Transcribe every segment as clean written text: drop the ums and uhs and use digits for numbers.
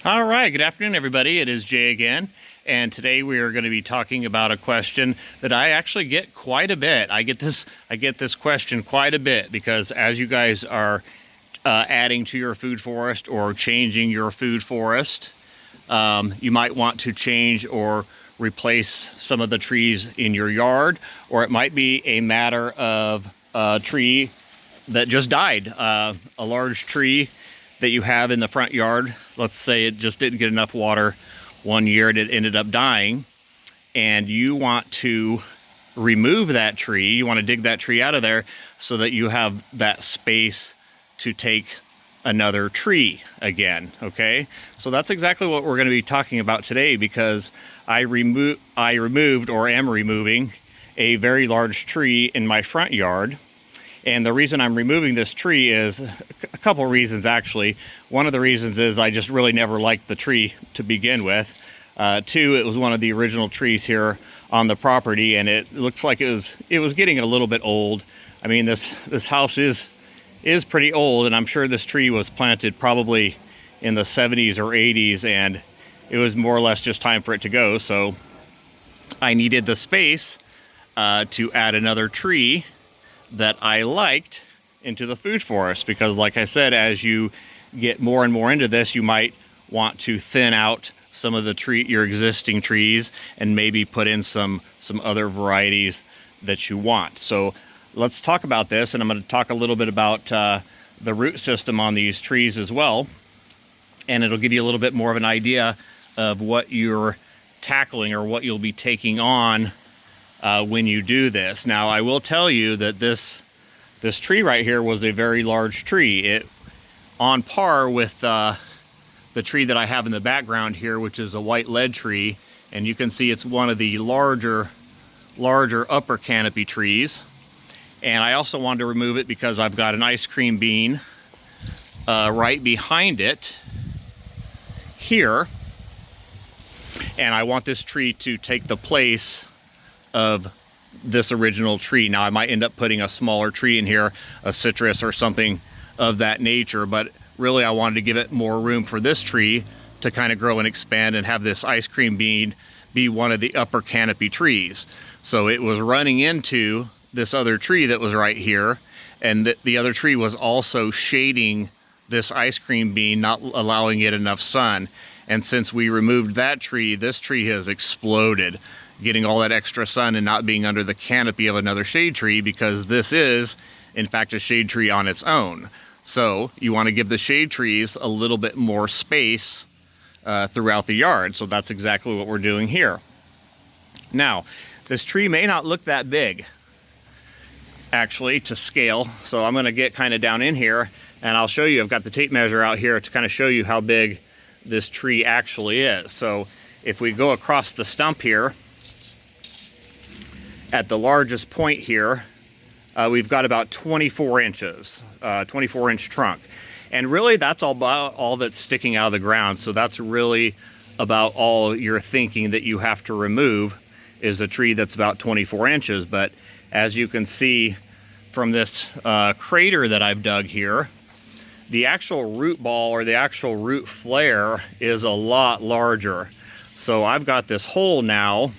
All right, good afternoon, everybody. It is Jay again, and today we are going to be talking about a question that I actually get quite a bit. I get this question quite a bit because as you guys are adding to your food forest or changing your food forest, you might want to change or replace some of the trees in your yard, or it might be a matter of a tree that just died, a large tree that you have in the front yard. Let's say it just didn't get enough water one year and it ended up dying, and you want to remove that tree. You want to dig that tree out of there so that you have that space to take another tree again. Okay, so that's exactly what we're going to be talking about today, because I removed or am removing a very large tree in my front yard. And the reason I'm removing this tree is a couple reasons, actually. One of the reasons is I just really never liked the tree to begin with. Two, it was one of the original trees here on the property, and it looks like it was getting a little bit old. I mean, this house is pretty old, and I'm sure this tree was planted probably in the 70s or 80s, and it was more or less just time for it to go. So I needed the space to add another tree that I liked into the food forest, because like I said, as you get more and more into this, you might want to thin out some of your existing trees and maybe put in some other varieties that you want. So let's talk about this, and I'm going to talk a little bit about the root system on these trees as well, and it'll give you a little bit more of an idea of what you're tackling or what you'll be taking on when you do this. Now, I will tell you that this tree right here was a very large tree. It on par with the tree that I have in the background here, which is a white lead tree, and you can see it's one of the larger upper canopy trees. And I also wanted to remove it because I've got an ice cream bean right behind it here, and I want this tree to take the place of this original tree. Now, I might end up putting a smaller tree in here, a citrus or something of that nature, but really I wanted to give it more room for this tree to kind of grow and expand and have this ice cream bean be one of the upper canopy trees. So it was running into this other tree that was right here, and the other tree was also shading this ice cream bean, not allowing it enough sun. And since we removed that tree, this tree has exploded, getting all that extra sun and not being under the canopy of another shade tree, because this is in fact a shade tree on its own. So you want to give the shade trees a little bit more space throughout the yard. So that's exactly what we're doing here. Now, this tree may not look that big actually to scale, so I'm going to get kind of down in here and I'll show you. I've got the tape measure out here to kind of show you how big this tree actually is. So if we go across the stump here, at the largest point here, we've got about 24 inches, 24-inch trunk. And really that's all that's sticking out of the ground. So that's really about all you're thinking that you have to remove, is a tree that's about 24 inches. But as you can see from this crater that I've dug here, the actual root ball or the actual root flare is a lot larger. So I've got this hole now.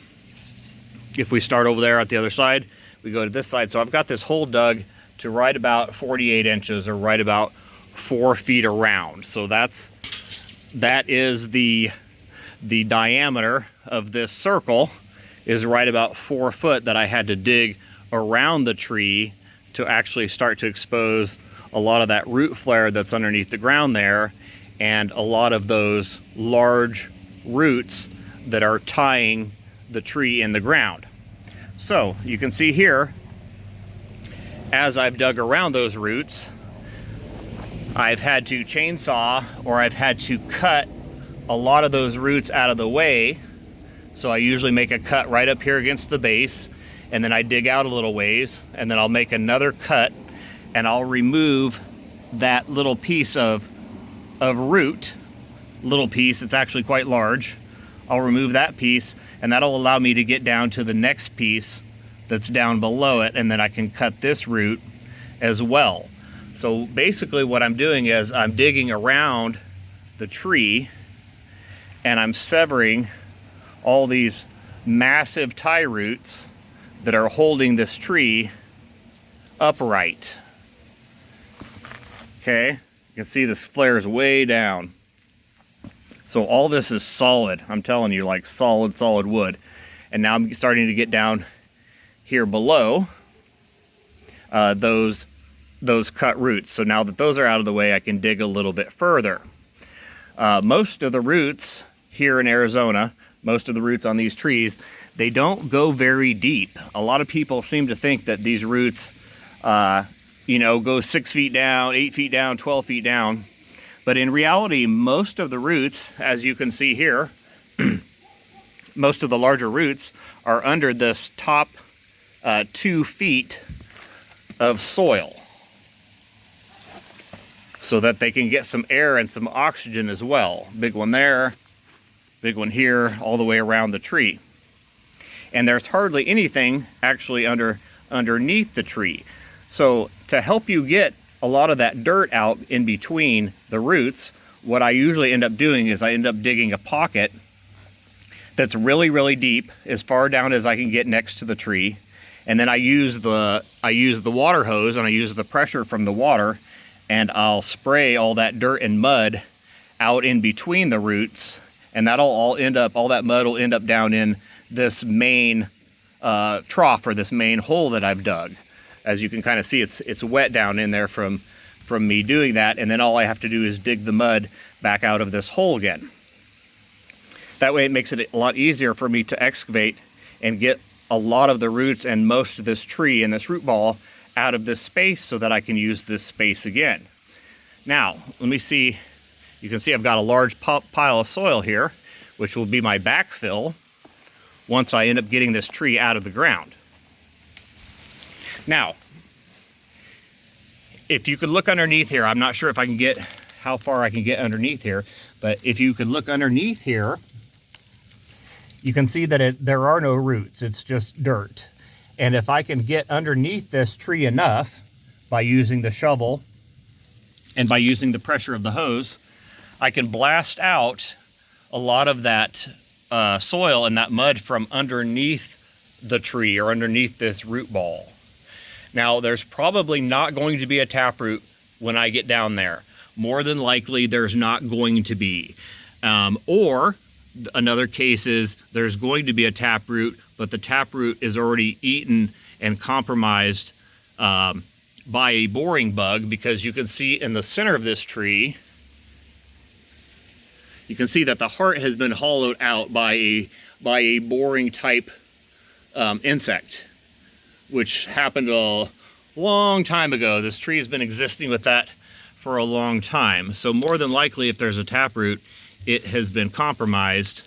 If we start over there at the other side, we go to this side. So I've got this hole dug to right about 48 inches or right about 4 feet around. So that is the diameter of this circle is right about 4 foot that I had to dig around the tree to actually start to expose a lot of that root flare that's underneath the ground there, and a lot of those large roots that are tying the tree in the ground. So you can see here, as I've dug around those roots, I've had to chainsaw or I've had to cut a lot of those roots out of the way. So I usually make a cut right up here against the base, and then I dig out a little ways, and then I'll make another cut and I'll remove that little piece of root, little piece, it's actually quite large. I'll remove that piece, and that'll allow me to get down to the next piece that's down below it, and then I can cut this root as well. So basically what I'm doing is I'm digging around the tree and I'm severing all these massive tie roots that are holding this tree upright. Okay, you can see this flares way down. So all this is solid, I'm telling you, like solid wood. And now I'm starting to get down here below those cut roots. So now that those are out of the way, I can dig a little bit further. Most of the roots here in Arizona, most of the roots on these trees, they don't go very deep. A lot of people seem to think that these roots, you know, go 6 feet down, 8 feet down, 12 feet down. But in reality, most of the roots, as you can see here, most of the larger roots are under this top 2 feet of soil, so that they can get some air and some oxygen as well. Big one there, big one here, all the way around the tree. And there's hardly anything actually underneath the tree. So to help you get a lot of that dirt out in between the roots, what I usually end up doing is I end up digging a pocket that's really, really deep, as far down as I can get next to the tree. And then I use the water hose, and I use the pressure from the water, and I'll spray all that dirt and mud out in between the roots, and that'll all end up, all that mud will end up down in this main trough, or this main hole that I've dug. As you can kind of see, it's wet down in there from me doing that, and then all I have to do is dig the mud back out of this hole again. That way it makes it a lot easier for me to excavate and get a lot of the roots and most of this tree and this root ball out of this space, so that I can use this space again. Now, let me see. You can see I've got a large pile of soil here, which will be my backfill once I end up getting this tree out of the ground. Now, if you could look underneath here, I'm not sure if I can get, how far I can get underneath here, but if you could look underneath here, you can see that there are no roots, it's just dirt. And if I can get underneath this tree enough by using the shovel and by using the pressure of the hose, I can blast out a lot of that soil and that mud from underneath the tree, or underneath this root ball. Now, there's probably not going to be a taproot when I get down there. More than likely, there's not going to be. Or another case is there's going to be a taproot, but the taproot is already eaten and compromised by a boring bug, because you can see in the center of this tree, you can see that the heart has been hollowed out by a boring type insect, which happened a long time ago. This tree has been existing with that for a long time. So more than likely, if there's a taproot, it has been compromised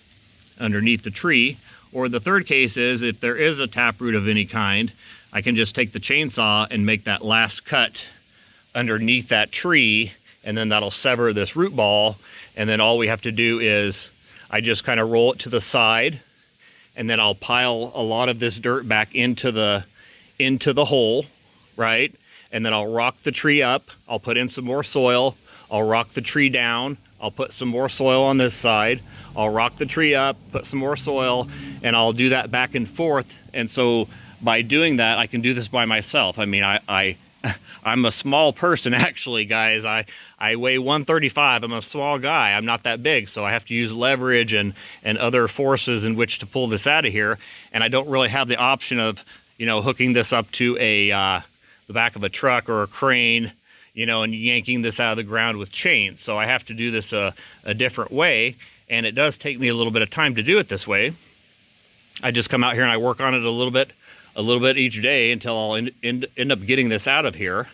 underneath the tree. Or the third case is, if there is a taproot of any kind, I can just take the chainsaw and make that last cut underneath that tree, and then that'll sever this root ball. And then all we have to do is I just kind of roll it to the side, and then I'll pile a lot of this dirt back into the hole, right? And then I'll rock the tree up, I'll put in some more soil, I'll rock the tree down, I'll put some more soil on this side, I'll rock the tree up, put some more soil, and I'll do that back and forth. And so by doing that, I can do this by myself. I mean, I'm a small person, actually, guys. I weigh 135. I'm a small guy. I'm not that big, so I have to use leverage and other forces in which to pull this out of here. And I don't really have the option of, you know, hooking this up to the back of a truck or a crane, you know, and yanking this out of the ground with chains. So I have to do this a different way, and it does take me a little bit of time to do it this way. I just come out here and I work on it a little bit each day until I'll end up getting this out of here.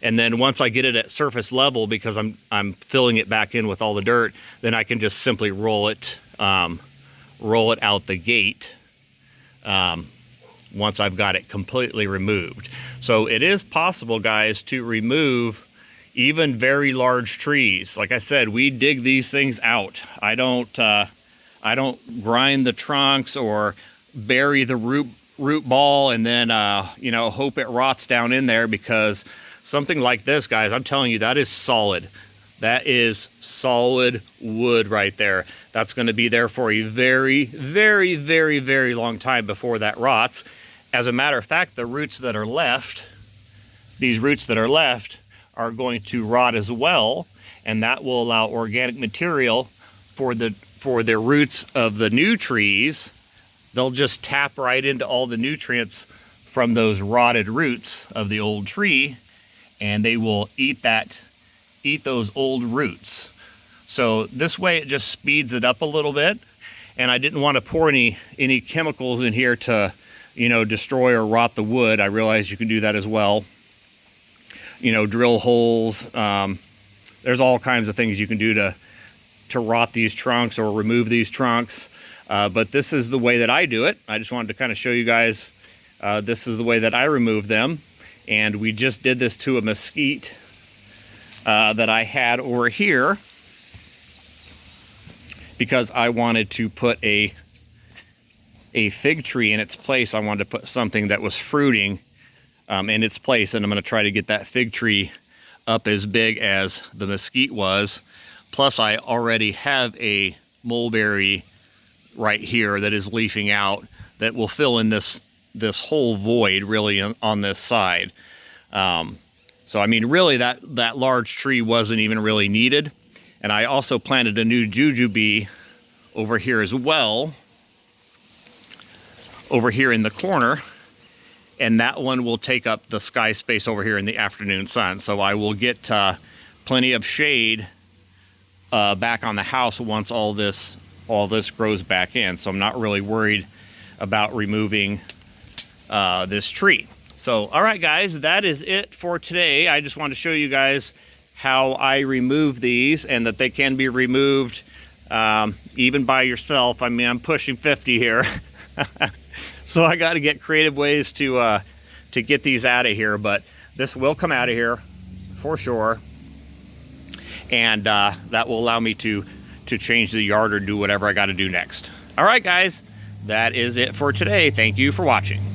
And then once I get it at surface level, because I'm filling it back in with all the dirt, then I can just simply roll it out the gate once I've got it completely removed. So it is possible, guys, to remove even very large trees. Like I said, we dig these things out. I don't grind the trunks or bury the root ball and then you know, hope it rots down in there, because something like this, guys, I'm telling you, that is solid. That is solid wood right there. That's going to be there for a very, very, very, very long time before that rots. As a matter of fact, the roots that are left, these roots that are left, are going to rot as well, and that will allow organic material for the roots of the new trees. They'll just tap right into all the nutrients from those rotted roots of the old tree, and they will eat those old roots. So this way it just speeds it up a little bit, and I didn't want to pour any chemicals in here to, you know, destroy or rot the wood. I realize you can do that as well. You know, drill holes. There's all kinds of things you can do to rot these trunks or remove these trunks. But this is the way that I do it. I just wanted to kind of show you guys, this is the way that I remove them. And we just did this to a mesquite that I had over here, because I wanted to put a fig tree in its place. I wanted to put something that was fruiting in its place, and I'm going to try to get that fig tree up as big as the mesquite was. Plus I already have a mulberry right here that is leafing out that will fill in this whole void really on this side. So I mean, really that large tree wasn't even really needed. And I also planted a new jujube over here as well, over here in the corner, and that one will take up the sky space over here in the afternoon sun. So I will get plenty of shade back on the house once all this grows back in. So I'm not really worried about removing this tree. So, all right, guys, that is it for today. I just want to show you guys how I remove these, and that they can be removed even by yourself. I mean, I'm pushing 50 here. So I got to get creative ways to get these out of here, but this will come out of here for sure. And that will allow me to change the yard or do whatever I got to do next. All right, guys, that is it for today. Thank you for watching.